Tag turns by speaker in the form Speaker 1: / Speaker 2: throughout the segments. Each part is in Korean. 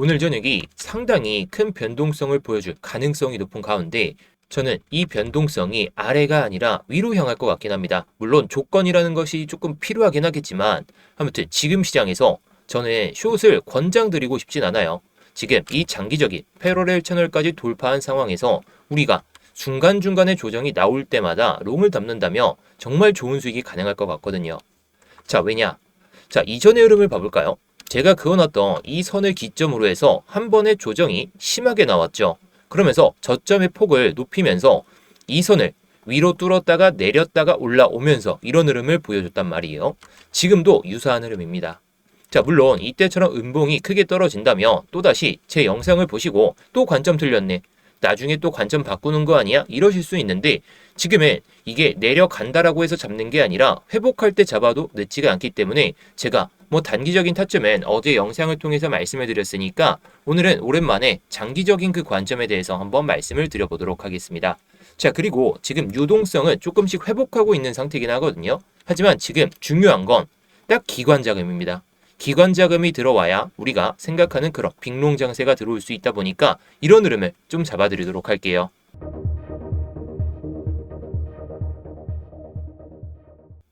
Speaker 1: 오늘 저녁이 상당히 큰 변동성을 보여줄 가능성이 높은 가운데 저는 이 변동성이 아래가 아니라 위로 향할 것 같긴 합니다. 물론 조건이라는 것이 조금 필요하긴 하겠지만 아무튼 지금 시장에서 저는 숏을 권장드리고 싶진 않아요. 지금 이 장기적인 패러렐 채널까지 돌파한 상황에서 우리가 중간중간에 조정이 나올 때마다 롱을 담는다면 정말 좋은 수익이 가능할 것 같거든요. 자, 왜냐? 자, 이전의 흐름을 봐볼까요? 제가 그어놨던 이 선을 기점으로 해서 한 번의 조정이 심하게 나왔죠. 그러면서 저점의 폭을 높이면서 이 선을 위로 뚫었다가 내렸다가 올라오면서 이런 흐름을 보여줬단 말이에요. 지금도 유사한 흐름입니다. 자, 물론 이때처럼 음봉이 크게 떨어진다면 또다시 제 영상을 보시고 또 관점 틀렸네, 나중에 또 관점 바꾸는 거 아니야? 이러실 수 있는데 지금은 이게 내려간다라고 해서 잡는 게 아니라 회복할 때 잡아도 늦지가 않기 때문에 제가 뭐 단기적인 타점은 어제 영상을 통해서 말씀을 드렸으니까 오늘은 오랜만에 장기적인 그 관점에 대해서 한번 말씀을 드려보도록 하겠습니다. 자, 그리고 지금 유동성은 조금씩 회복하고 있는 상태이긴 하거든요. 하지만 지금 중요한 건 딱 기관 자금입니다. 기관 자금이 들어와야 우리가 생각하는 그런 빅롱 장세가 들어올 수 있다 보니까 이런 흐름을 좀 잡아드리도록 할게요.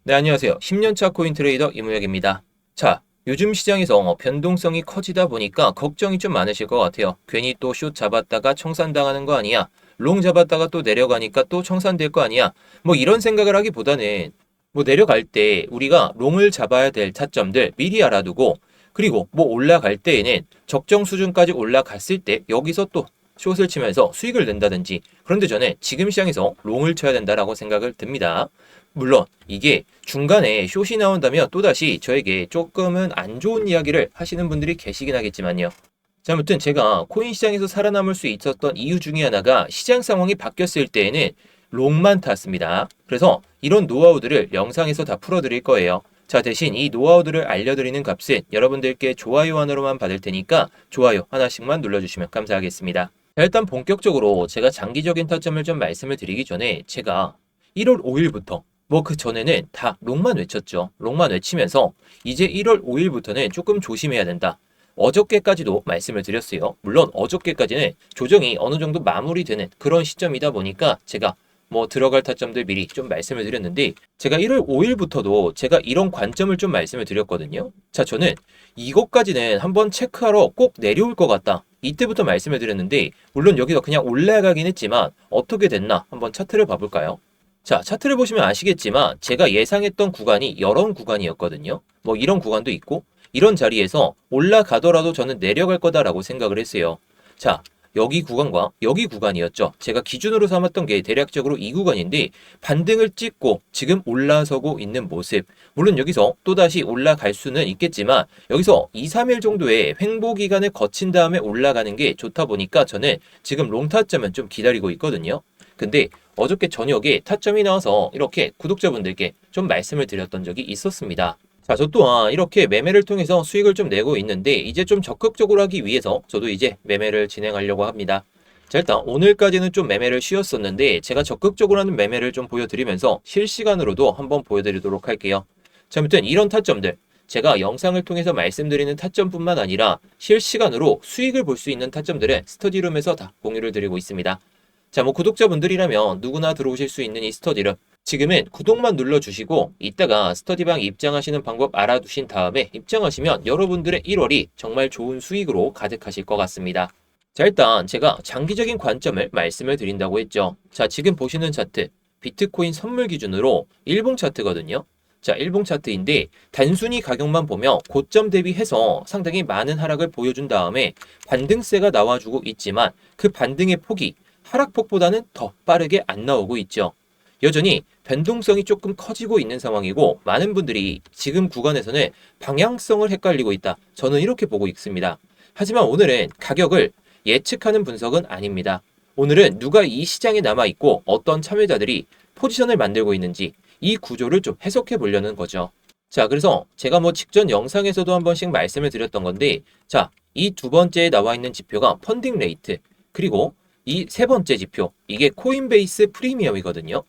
Speaker 1: 네, 안녕하세요. 10년차 코인 트레이더 이무혁입니다. 자, 요즘 시장에서 변동성이 커지다 보니까 걱정이 좀 많으실 것 같아요. 괜히 또 숏 잡았다가 청산당하는 거 아니야? 롱 잡았다가 또 내려가니까 또 청산될 거 아니야? 뭐 이런 생각을 하기보다는 뭐 내려갈 때 우리가 롱을 잡아야 될 타점들 미리 알아두고, 그리고 뭐 올라갈 때에는 적정 수준까지 올라갔을 때 여기서 또 숏을 치면서 수익을 낸다든지, 그런데 저는 지금 시장에서 롱을 쳐야 된다라고 생각을 듭니다. 물론 이게 중간에 숏이 나온다면 또다시 저에게 조금은 안 좋은 이야기를 하시는 분들이 계시긴 하겠지만요. 자, 아무튼 제가 코인 시장에서 살아남을 수 있었던 이유 중에 하나가 시장 상황이 바뀌었을 때에는 롱만 탔습니다. 그래서 이런 노하우들을 영상에서 다 풀어드릴 거예요. 자, 대신 이 노하우들을 알려드리는 값은 여러분들께 좋아요 하나로만 받을 테니까 좋아요 하나씩만 눌러주시면 감사하겠습니다. 자, 일단 본격적으로 제가 장기적인 타점을 좀 말씀을 드리기 전에 제가 1월 5일부터 뭐 그 전에는 다 롱만 외쳤죠. 롱만 외치면서 이제 1월 5일부터는 조금 조심해야 된다. 어저께까지도 말씀을 드렸어요. 물론 어저께까지는 조정이 어느 정도 마무리되는 그런 시점이다 보니까 제가 뭐 들어갈 타점들 미리 좀 말씀을 드렸는데, 제가 1월 5일부터도 제가 이런 관점을 좀 말씀을 드렸거든요. 자, 저는 이것까지는 한번 체크하러 꼭 내려올 것 같다, 이때부터 말씀을 드렸는데, 물론 여기서 그냥 올라가긴 했지만 어떻게 됐나 한번 차트를 봐볼까요? 자, 차트를 보시면 아시겠지만 제가 예상했던 구간이 이런 구간이었거든요. 뭐 이런 구간도 있고 이런 자리에서 올라가더라도 저는 내려갈 거다라고 생각을 했어요. 자, 여기 구간과 여기 구간이었죠. 제가 기준으로 삼았던 게 대략적으로 이 구간인데 반등을 찍고 지금 올라서고 있는 모습. 물론 여기서 또다시 올라갈 수는 있겠지만 여기서 2, 3일 정도의 횡보 기간을 거친 다음에 올라가는 게 좋다 보니까 저는 지금 롱타점은 좀 기다리고 있거든요. 근데 어저께 저녁에 타점이 나와서 이렇게 구독자분들께 좀 말씀을 드렸던 적이 있었습니다. 자, 저 또한 이렇게 매매를 통해서 수익을 좀 내고 있는데 이제 좀 적극적으로 하기 위해서 저도 이제 매매를 진행하려고 합니다. 자, 일단 오늘까지는 좀 매매를 쉬었었는데 제가 적극적으로 하는 매매를 좀 보여드리면서 실시간으로도 한번 보여드리도록 할게요. 자, 아무튼 이런 타점들, 제가 영상을 통해서 말씀드리는 타점뿐만 아니라 실시간으로 수익을 볼 수 있는 타점들은 스터디룸에서 다 공유를 드리고 있습니다. 자, 뭐 구독자분들이라면 누구나 들어오실 수 있는 이 스터디룸, 지금은 구독만 눌러주시고 이따가 스터디방 입장하시는 방법 알아두신 다음에 입장하시면 여러분들의 1월이 정말 좋은 수익으로 가득하실 것 같습니다. 자, 일단 제가 장기적인 관점을 말씀을 드린다고 했죠. 자, 지금 보시는 차트, 비트코인 선물 기준으로 일봉 차트거든요. 자, 일봉 차트인데 단순히 가격만 보면 고점 대비해서 상당히 많은 하락을 보여준 다음에 반등세가 나와주고 있지만 그 반등의 폭이 하락폭보다는 더 빠르게 안 나오고 있죠. 여전히 변동성이 조금 커지고 있는 상황이고 많은 분들이 지금 구간에서는 방향성을 헷갈리고 있다, 저는 이렇게 보고 있습니다. 하지만 오늘은 가격을 예측하는 분석은 아닙니다. 오늘은 누가 이 시장에 남아있고 어떤 참여자들이 포지션을 만들고 있는지 이 구조를 좀 해석해 보려는 거죠. 자, 그래서 제가 뭐 직전 영상에서도 한 번씩 말씀을 드렸던 건데, 자, 이 두 번째에 나와 있는 지표가 펀딩 레이트, 그리고 이 세 번째 지표, 이게 코인베이스 프리미엄이거든요.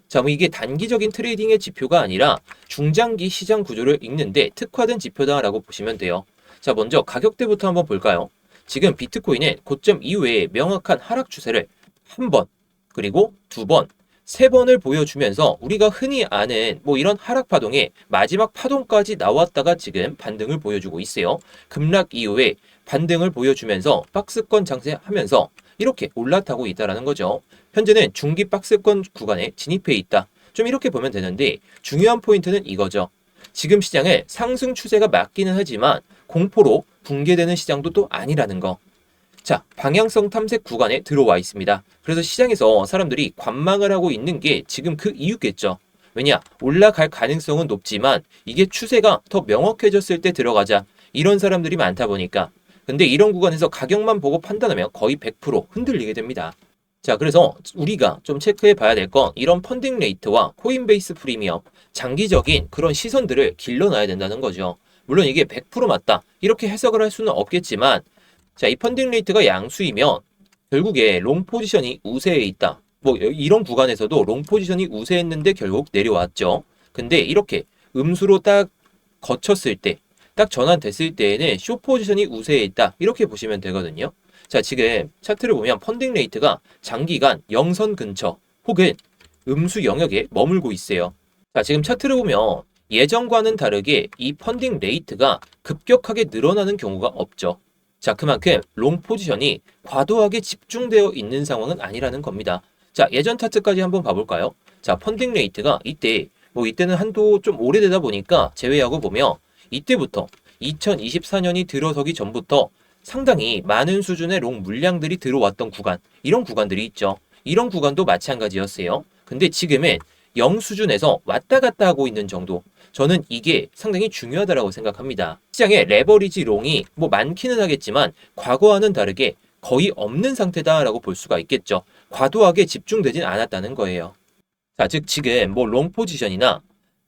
Speaker 1: 자, 뭐 이게 단기적인 트레이딩의 지표가 아니라 중장기 시장 구조를 읽는데 특화된 지표다라고 보시면 돼요. 자, 먼저 가격대부터 한번 볼까요? 지금 비트코인은 고점 이후에 명확한 하락 추세를 한 번, 그리고 두 번, 세 번을 보여주면서 우리가 흔히 아는 뭐 이런 하락 파동의 마지막 파동까지 나왔다가 지금 반등을 보여주고 있어요. 급락 이후에 반등을 보여주면서 박스권 장세하면서 이렇게 올라타고 있다는 거죠. 현재는 중기 박스권 구간에 진입해 있다. 좀 이렇게 보면 되는데 중요한 포인트는 이거죠. 지금 시장에 상승 추세가 맞기는 하지만 공포로 붕괴되는 시장도 또 아니라는 거. 자, 방향성 탐색 구간에 들어와 있습니다. 그래서 시장에서 사람들이 관망을 하고 있는 게 지금 그 이유겠죠. 왜냐? 올라갈 가능성은 높지만 이게 추세가 더 명확해졌을 때 들어가자. 이런 사람들이 많다 보니까. 근데 이런 구간에서 가격만 보고 판단하면 거의 100% 흔들리게 됩니다. 자, 그래서 우리가 좀 체크해 봐야 될 건 이런 펀딩 레이트와 코인베이스 프리미엄, 장기적인 그런 시선들을 길러놔야 된다는 거죠. 물론 이게 100% 맞다. 이렇게 해석을 할 수는 없겠지만 자, 이 펀딩 레이트가 양수이면 결국에 롱 포지션이 우세에 있다. 뭐 이런 구간에서도 롱 포지션이 우세했는데 결국 내려왔죠. 근데 이렇게 음수로 딱 거쳤을 때, 딱 전환됐을 때에는 숏 포지션이 우세에 있다. 이렇게 보시면 되거든요. 자, 지금 차트를 보면 펀딩 레이트가 장기간 영선 근처 혹은 음수 영역에 머물고 있어요. 자, 지금 차트를 보면 예전과는 다르게 이 펀딩 레이트가 급격하게 늘어나는 경우가 없죠. 자, 그만큼 롱 포지션이 과도하게 집중되어 있는 상황은 아니라는 겁니다. 자, 예전 차트까지 한번 봐볼까요? 자, 펀딩 레이트가 이때는 한도 좀 오래되다 보니까 제외하고 보면 이때부터 2024년이 들어서기 전부터 상당히 많은 수준의 롱 물량들이 들어왔던 구간, 이런 구간들이 있죠. 이런 구간도 마찬가지였어요. 근데 지금은 0 수준에서 왔다 갔다 하고 있는 정도. 저는 이게 상당히 중요하다고 생각합니다. 시장에 레버리지 롱이 뭐 많기는 하겠지만 과거와는 다르게 거의 없는 상태다라고 볼 수가 있겠죠. 과도하게 집중되진 않았다는 거예요. 자, 즉 지금 뭐 롱 포지션이나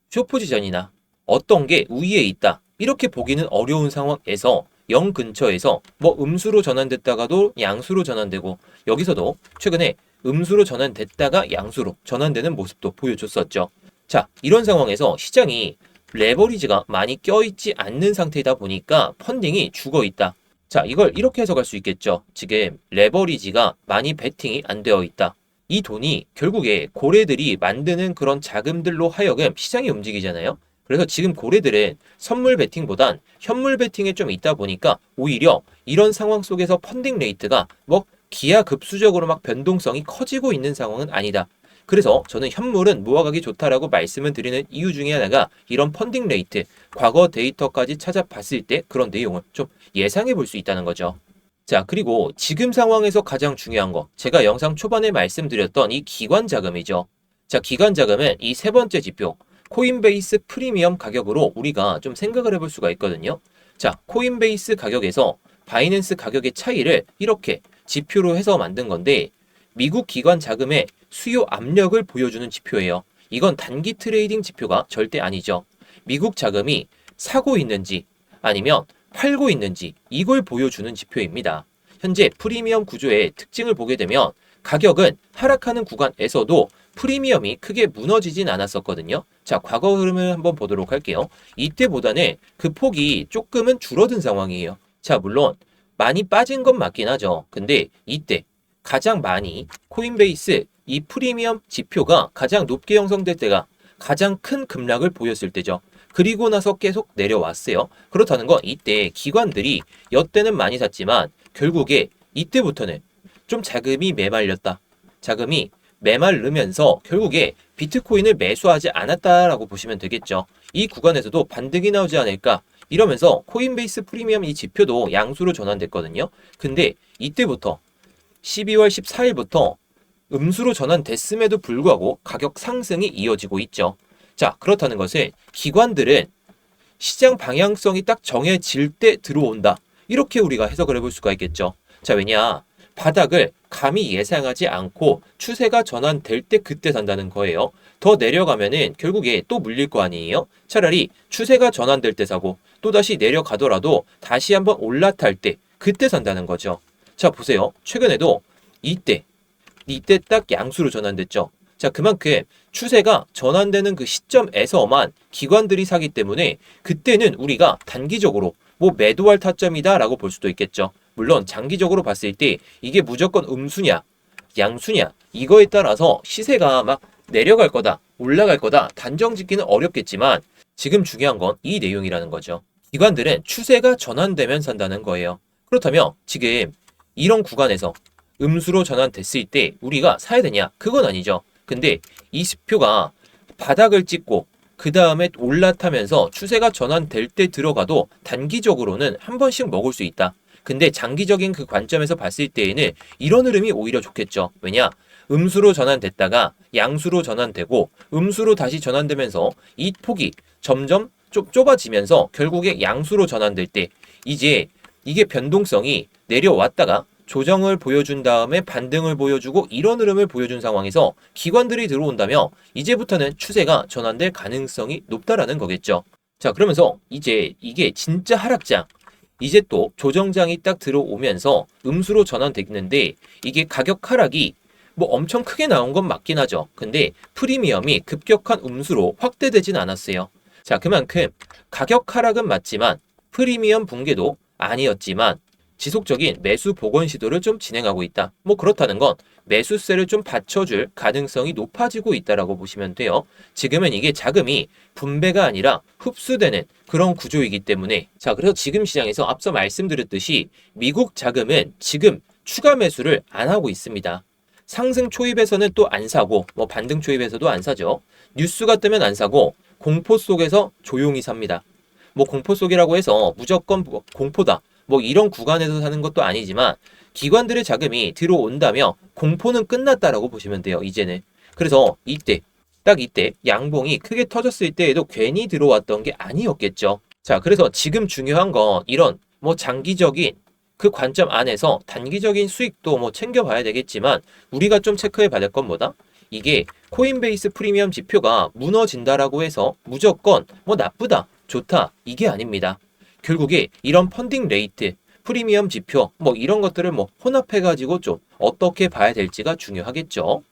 Speaker 1: 숏 포지션이나 어떤 게 우위에 있다. 이렇게 보기는 어려운 상황에서 0 근처에서 뭐 음수로 전환됐다가도 양수로 전환되고 여기서도 최근에 음수로 전환됐다가 양수로 전환되는 모습도 보여줬었죠. 자, 이런 상황에서 시장이 레버리지가 많이 껴있지 않는 상태이다 보니까 펀딩이 죽어있다. 자, 이걸 이렇게 해석할 수 있겠죠. 지금 레버리지가 많이 베팅이 안 되어 있다. 이 돈이 결국에 고래들이 만드는 그런 자금들로 하여금 시장이 움직이잖아요. 그래서 지금 고래들은 선물 베팅보단 현물 베팅에 좀 있다 보니까 오히려 이런 상황 속에서 펀딩 레이트가 뭐 기하급수적으로 막 변동성이 커지고 있는 상황은 아니다. 그래서 저는 현물은 모아가기 좋다라고 말씀을 드리는 이유 중에 하나가 이런 펀딩 레이트, 과거 데이터까지 찾아봤을 때 그런 내용을 좀 예상해 볼 수 있다는 거죠. 자, 그리고 지금 상황에서 가장 중요한 거, 제가 영상 초반에 말씀드렸던 이 기관 자금이죠. 자, 기관 자금은 이 세 번째 지표, 코인베이스 프리미엄 가격으로 우리가 좀 생각을 해볼 수가 있거든요. 자, 코인베이스 가격에서 바이낸스 가격의 차이를 이렇게 지표로 해서 만든 건데 미국 기관 자금의 수요 압력을 보여주는 지표예요. 이건 단기 트레이딩 지표가 절대 아니죠. 미국 자금이 사고 있는지 아니면 팔고 있는지 이걸 보여주는 지표입니다. 현재 프리미엄 구조의 특징을 보게 되면 가격은 하락하는 구간에서도 프리미엄이 크게 무너지진 않았었거든요. 자, 과거 흐름을 한번 보도록 할게요. 이때보다는 그 폭이 조금은 줄어든 상황이에요. 자, 물론 많이 빠진 건 맞긴 하죠. 근데 이때 가장 많이 코인베이스 이 프리미엄 지표가 가장 높게 형성될 때가 가장 큰 급락을 보였을 때죠. 그리고 나서 계속 내려왔어요. 그렇다는 건 이때 기관들이 여태는 많이 샀지만 결국에 이때부터는 좀 자금이 메말렸다. 자금이 메마르면서 결국에 비트코인을 매수하지 않았다라고 보시면 되겠죠. 이 구간에서도 반등이 나오지 않을까 이러면서 코인베이스 프리미엄 이 지표도 양수로 전환됐거든요. 근데 이때부터 12월 14일부터 음수로 전환됐음에도 불구하고 가격 상승이 이어지고 있죠. 자, 그렇다는 것은 기관들은 시장 방향성이 딱 정해질 때 들어온다. 이렇게 우리가 해석을 해볼 수가 있겠죠. 자, 왜냐? 바닥을 감히 예상하지 않고 추세가 전환될 때 그때 산다는 거예요. 더 내려가면은 결국에 또 물릴 거 아니에요? 차라리 추세가 전환될 때 사고 또다시 내려가더라도 다시 한번 올라탈 때 그때 산다는 거죠. 자, 보세요. 최근에도 이때 딱 양수로 전환됐죠. 자, 그만큼 추세가 전환되는 그 시점에서만 기관들이 사기 때문에 그때는 우리가 단기적으로 뭐 매도할 타점이다 라고 볼 수도 있겠죠. 물론 장기적으로 봤을 때 이게 무조건 음수냐 양수냐 이거에 따라서 시세가 막 내려갈 거다 올라갈 거다 단정 짓기는 어렵겠지만 지금 중요한 건 이 내용이라는 거죠. 기관들은 추세가 전환되면 산다는 거예요. 그렇다면 지금 이런 구간에서 음수로 전환됐을 때 우리가 사야 되냐? 그건 아니죠. 근데 이 지표가 바닥을 찍고 그 다음에 올라타면서 추세가 전환될 때 들어가도 단기적으로는 한 번씩 먹을 수 있다. 근데 장기적인 그 관점에서 봤을 때에는 이런 흐름이 오히려 좋겠죠. 왜냐? 음수로 전환됐다가 양수로 전환되고 음수로 다시 전환되면서 이 폭이 점점 좀 좁아지면서 결국에 양수로 전환될 때 이제 이게 변동성이 내려왔다가 조정을 보여준 다음에 반등을 보여주고 이런 흐름을 보여준 상황에서 기관들이 들어온다면 이제부터는 추세가 전환될 가능성이 높다라는 거겠죠. 자, 그러면서 이제 이게 진짜 하락장 이제 또 조정장이 딱 들어오면서 음수로 전환됐는데 이게 가격 하락이 뭐 엄청 크게 나온 건 맞긴 하죠. 근데 프리미엄이 급격한 음수로 확대되진 않았어요. 자, 그만큼 가격 하락은 맞지만 프리미엄 붕괴도 아니었지만 지속적인 매수 복원 시도를 좀 진행하고 있다. 뭐 그렇다는 건 매수세를 좀 받쳐줄 가능성이 높아지고 있다라고 보시면 돼요. 지금은 이게 자금이 분배가 아니라 흡수되는 그런 구조이기 때문에 자, 그래서 지금 시장에서 앞서 말씀드렸듯이 미국 자금은 지금 추가 매수를 안 하고 있습니다. 상승 초입에서는 또 안 사고 뭐 반등 초입에서도 안 사죠. 뉴스가 뜨면 안 사고 공포 속에서 조용히 삽니다. 뭐 공포 속이라고 해서 무조건 공포다. 뭐 이런 구간에서 사는 것도 아니지만 기관들의 자금이 들어온다며 공포는 끝났다라고 보시면 돼요. 이제는. 그래서 이때 딱 이때 양봉이 크게 터졌을 때에도 괜히 들어왔던 게 아니었겠죠. 자, 그래서 지금 중요한 건 이런 뭐 장기적인 그 관점 안에서 단기적인 수익도 뭐 챙겨봐야 되겠지만 우리가 좀 체크해 봐야 될 건 뭐다? 이게 코인베이스 프리미엄 지표가 무너진다라고 해서 무조건 뭐 나쁘다, 좋다 이게 아닙니다. 결국에 이런 펀딩 레이트, 프리미엄 지표 뭐 이런 것들을 뭐 혼합해가지고 좀 어떻게 봐야 될지가 중요하겠죠.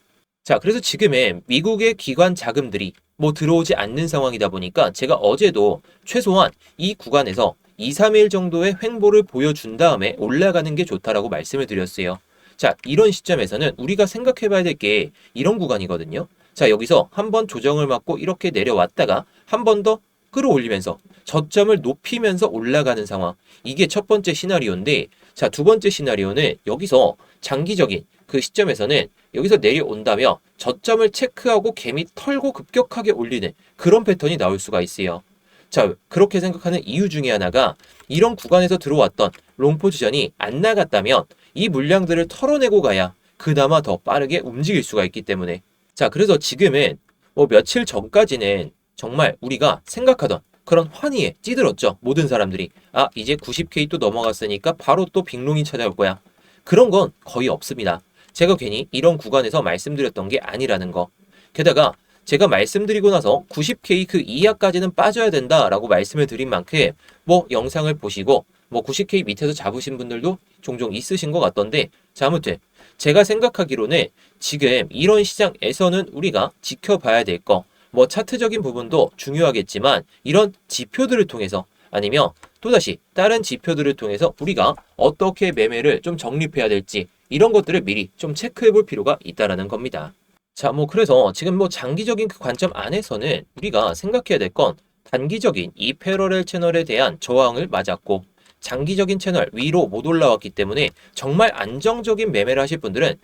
Speaker 1: 자, 그래서 지금의 미국의 기관 자금들이 뭐 들어오지 않는 상황이다 보니까 제가 어제도 최소한 이 구간에서 2, 3일 정도의 횡보를 보여준 다음에 올라가는 게 좋다라고 말씀을 드렸어요. 자, 이런 시점에서는 우리가 생각해 봐야 될 게 이런 구간이거든요. 자, 여기서 한번 조정을 맞고 이렇게 내려왔다가 한 번 더 끌어올리면서 저점을 높이면서 올라가는 상황. 이게 첫 번째 시나리오인데 자, 두 번째 시나리오는 여기서 장기적인 그 시점에서는 여기서 내려온다며 저점을 체크하고 개미 털고 급격하게 올리는 그런 패턴이 나올 수가 있어요. 자, 그렇게 생각하는 이유 중에 하나가 이런 구간에서 들어왔던 롱 포지션이 안 나갔다면 이 물량들을 털어내고 가야 그나마 더 빠르게 움직일 수가 있기 때문에 자, 그래서 지금은 뭐 며칠 전까지는 정말 우리가 생각하던 그런 환희에 찌들었죠. 모든 사람들이 아, 이제 90K 또 넘어갔으니까 바로 또 빅롱이 찾아올 거야. 그런 건 거의 없습니다. 제가 괜히 이런 구간에서 말씀드렸던 게 아니라는 거. 게다가 제가 말씀드리고 나서 90K 그 이하까지는 빠져야 된다라고 말씀을 드린 만큼 뭐 영상을 보시고 뭐 90K 밑에서 잡으신 분들도 종종 있으신 것 같던데 자, 아무튼 제가 생각하기로는 지금 이런 시장에서는 우리가 지켜봐야 될 거 뭐 차트적인 부분도 중요하겠지만 이런 지표들을 통해서 아니면 또다시 다른 지표들을 통해서 우리가 어떻게 매매를 좀 정립해야 될지 이런 것들을 미리 좀 체크해 볼 필요가 있다라는 겁니다. 자, 뭐 그래서 지금 뭐 장기적인 그 관점 안에서는 우리가 생각해야 될 건 단기적인 이 패러렐 채널에 대한 저항을 맞았고 장기적인 채널 위로 못 올라왔기 때문에 정말 안정적인 매매를 하실 분들은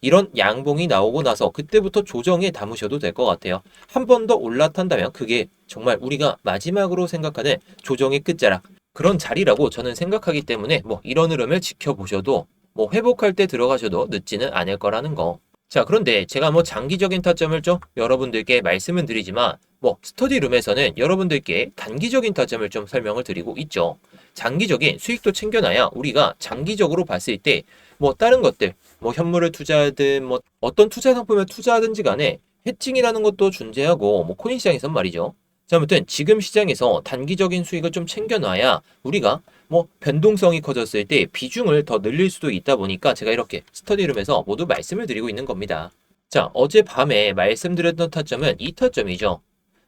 Speaker 1: 이런 양봉이 나오고 나서 그때부터 조정에 담으셔도 될 것 같아요. 한 번 더 올라탄다면 그게 정말 우리가 마지막으로 생각하는 조정의 끝자락 그런 자리라고 저는 생각하기 때문에 뭐 이런 흐름을 지켜보셔도 뭐 회복할 때 들어가셔도 늦지는 않을 거라는 거. 자, 그런데 제가 뭐 장기적인 타점을 좀 여러분들께 말씀은 드리지만 뭐 스터디룸에서는 여러분들께 단기적인 타점을 좀 설명을 드리고 있죠. 장기적인 수익도 챙겨놔야 우리가 장기적으로 봤을 때 뭐 다른 것들 뭐 현물을 투자하든 뭐 어떤 투자 상품을 투자하든지 간에 해칭이라는 것도 존재하고 뭐 코인 시장에선 말이죠. 자, 아무튼 지금 시장에서 단기적인 수익을 좀 챙겨놔야 우리가 뭐 변동성이 커졌을 때 비중을 더 늘릴 수도 있다 보니까 제가 이렇게 스터디룸에서 모두 말씀을 드리고 있는 겁니다. 자, 어젯밤에 말씀드렸던 타점은 이 타점이죠.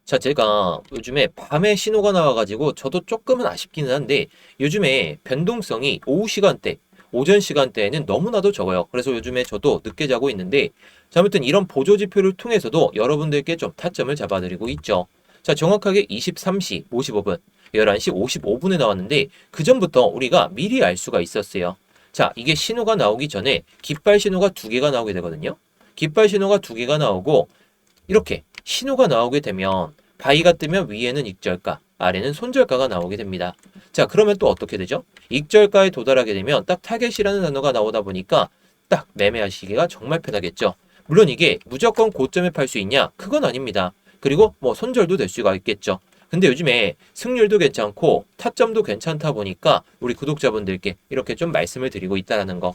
Speaker 1: 자, 제가 요즘에 밤에 신호가 나와가지고 저도 조금은 아쉽기는 한데 요즘에 변동성이 오후 시간대, 오전 시간대에는 너무나도 적어요. 그래서 요즘에 저도 늦게 자고 있는데 자, 아무튼 이런 보조 지표를 통해서도 여러분들께 좀 타점을 잡아드리고 있죠. 자, 정확하게 23시 55분, 11시 55분에 나왔는데 그 전부터 우리가 미리 알 수가 있었어요. 자, 이게 신호가 나오기 전에 깃발 신호가 두 개가 나오게 되거든요. 깃발 신호가 두 개가 나오고 이렇게 신호가 나오게 되면 바위가 뜨면 위에는 익절가, 아래는 손절가가 나오게 됩니다. 자, 그러면 또 어떻게 되죠? 익절가에 도달하게 되면 딱 타겟이라는 단어가 나오다 보니까 딱 매매하시기가 정말 편하겠죠. 물론 이게 무조건 고점에 팔 수 있냐? 그건 아닙니다. 그리고 뭐 손절도 될 수가 있겠죠. 근데 요즘에 승률도 괜찮고 타점도 괜찮다 보니까 우리 구독자분들께 이렇게 좀 말씀을 드리고 있다라는 거.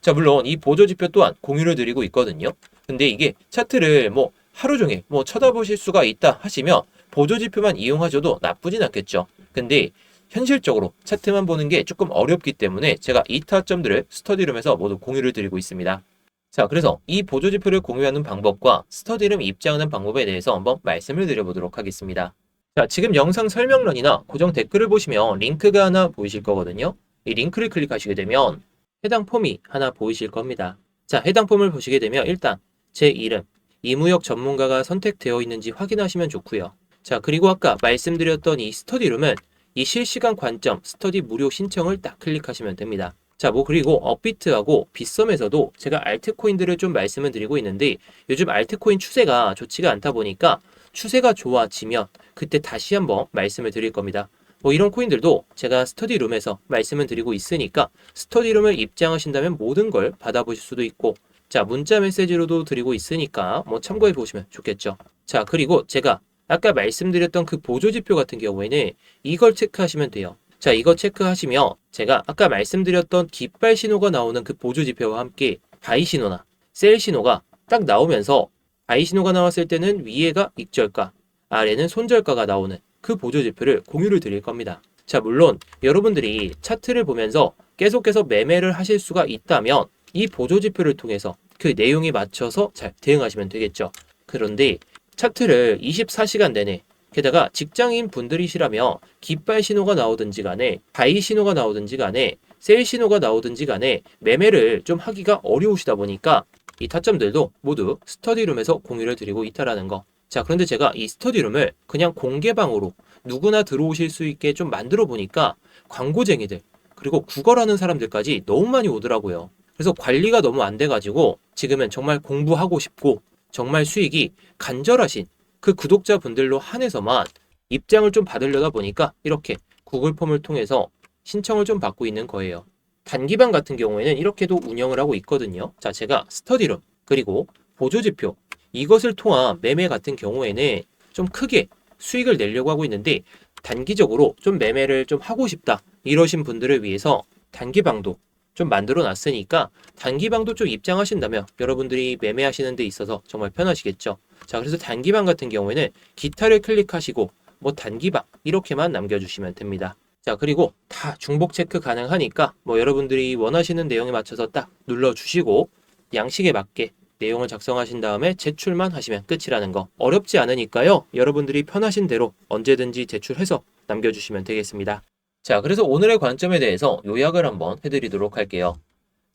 Speaker 1: 자, 물론 이 보조지표 또한 공유를 드리고 있거든요. 근데 이게 차트를 뭐 하루 종일 뭐 쳐다보실 수가 있다 하시면 보조지표만 이용하셔도 나쁘진 않겠죠. 근데 현실적으로 차트만 보는 게 조금 어렵기 때문에 제가 이 타점들을 스터디룸에서 모두 공유를 드리고 있습니다. 자, 그래서 이 보조지표를 공유하는 방법과 스터디룸 입장하는 방법에 대해서 한번 말씀을 드려보도록 하겠습니다. 자, 지금 영상 설명란이나 고정 댓글을 보시면 링크가 하나 보이실 거거든요. 이 링크를 클릭하시게 되면 해당 폼이 하나 보이실 겁니다. 자, 해당 폼을 보시게 되면 일단 제 이름, 이무역 전문가가 선택되어 있는지 확인하시면 좋고요. 자, 그리고 아까 말씀드렸던 이 스터디룸은 이 실시간 관점 스터디 무료 신청을 딱 클릭하시면 됩니다. 자, 뭐 그리고 업비트하고 빗썸에서도 제가 알트코인들을 좀 말씀을 드리고 있는데 요즘 알트코인 추세가 좋지가 않다 보니까 추세가 좋아지면 그때 다시 한번 말씀을 드릴 겁니다. 뭐 이런 코인들도 제가 스터디룸에서 말씀을 드리고 있으니까 스터디룸을 입장하신다면 모든 걸 받아보실 수도 있고 자, 문자 메시지로도 드리고 있으니까 뭐 참고해 보시면 좋겠죠. 자, 그리고 제가 아까 말씀드렸던 그 보조지표 같은 경우에는 이걸 체크하시면 돼요. 자, 이거 체크하시면 제가 아까 말씀드렸던 깃발 신호가 나오는 그 보조지표와 함께 바이 신호나 셀 신호가 딱 나오면서 바이 신호가 나왔을 때는 위에가 익절가, 아래는 손절가가 나오는 그 보조지표를 공유를 드릴 겁니다. 자, 물론 여러분들이 차트를 보면서 계속해서 매매를 하실 수가 있다면 이 보조지표를 통해서 그 내용에 맞춰서 잘 대응하시면 되겠죠. 그런데 차트를 24시간 내내 게다가 직장인 분들이시라면 깃발 신호가 나오든지 간에 바이 신호가 나오든지 간에 셀 신호가 나오든지 간에 매매를 좀 하기가 어려우시다 보니까 이 타점들도 모두 스터디룸에서 공유를 드리고 있다라는 거. 자, 그런데 제가 이 스터디룸을 그냥 공개방으로 누구나 들어오실 수 있게 좀 만들어 보니까 광고쟁이들 그리고 구걸하는 사람들까지 너무 많이 오더라고요. 그래서 관리가 너무 안 돼가지고 지금은 정말 공부하고 싶고 정말 수익이 간절하신 그 구독자분들로 한해서만 입장을 좀 받으려다 보니까 이렇게 구글 폼을 통해서 신청을 좀 받고 있는 거예요. 단기방 같은 경우에는 이렇게도 운영을 하고 있거든요. 자, 제가 스터디룸 그리고 보조지표 이것을 통한 매매 같은 경우에는 좀 크게 수익을 내려고 하고 있는데 단기적으로 좀 매매를 좀 하고 싶다 이러신 분들을 위해서 단기방도 좀 만들어 놨으니까 단기방도 좀 입장하신다면 여러분들이 매매하시는 데 있어서 정말 편하시겠죠. 자, 그래서 단기방 같은 경우에는 기타를 클릭하시고 뭐 단기방 이렇게만 남겨주시면 됩니다. 자, 그리고 다 중복 체크 가능하니까 뭐 여러분들이 원하시는 내용에 맞춰서 딱 눌러주시고 양식에 맞게 내용을 작성하신 다음에 제출만 하시면 끝이라는 거. 어렵지 않으니까요. 여러분들이 편하신 대로 언제든지 제출해서 남겨주시면 되겠습니다. 자, 그래서 오늘의 관점에 대해서 요약을 한번 해드리도록 할게요.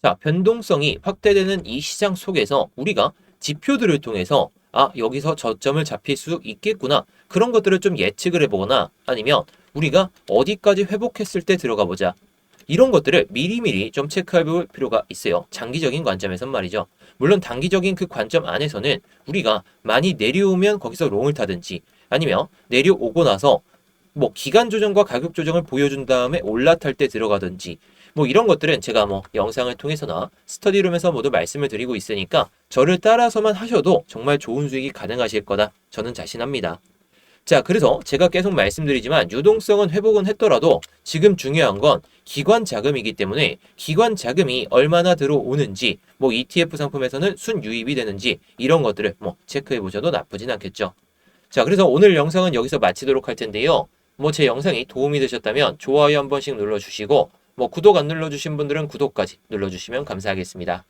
Speaker 1: 자, 변동성이 확대되는 이 시장 속에서 우리가 지표들을 통해서 여기서 저점을 잡힐 수 있겠구나. 그런 것들을 좀 예측을 해보거나 아니면 우리가 어디까지 회복했을 때 들어가 보자. 이런 것들을 미리미리 좀 체크해 볼 필요가 있어요. 장기적인 관점에선 말이죠. 물론 단기적인 그 관점 안에서는 우리가 많이 내려오면 거기서 롱을 타든지 아니면 내려오고 나서 뭐 기간 조정과 가격 조정을 보여준 다음에 올라탈 때 들어가든지 뭐 이런 것들은 제가 뭐 영상을 통해서나 스터디룸에서 모두 말씀을 드리고 있으니까 저를 따라서만 하셔도 정말 좋은 수익이 가능하실 거다 저는 자신합니다. 자, 그래서 제가 계속 말씀드리지만 유동성은 회복은 했더라도 지금 중요한 건 기관 자금이기 때문에 기관 자금이 얼마나 들어오는지 뭐 ETF 상품에서는 순유입이 되는지 이런 것들을 뭐 체크해 보셔도 나쁘진 않겠죠. 자, 그래서 오늘 영상은 여기서 마치도록 할 텐데요. 뭐 제 영상이 도움이 되셨다면 좋아요 한 번씩 눌러주시고 뭐 구독 안 눌러주신 분들은 구독까지 눌러주시면 감사하겠습니다.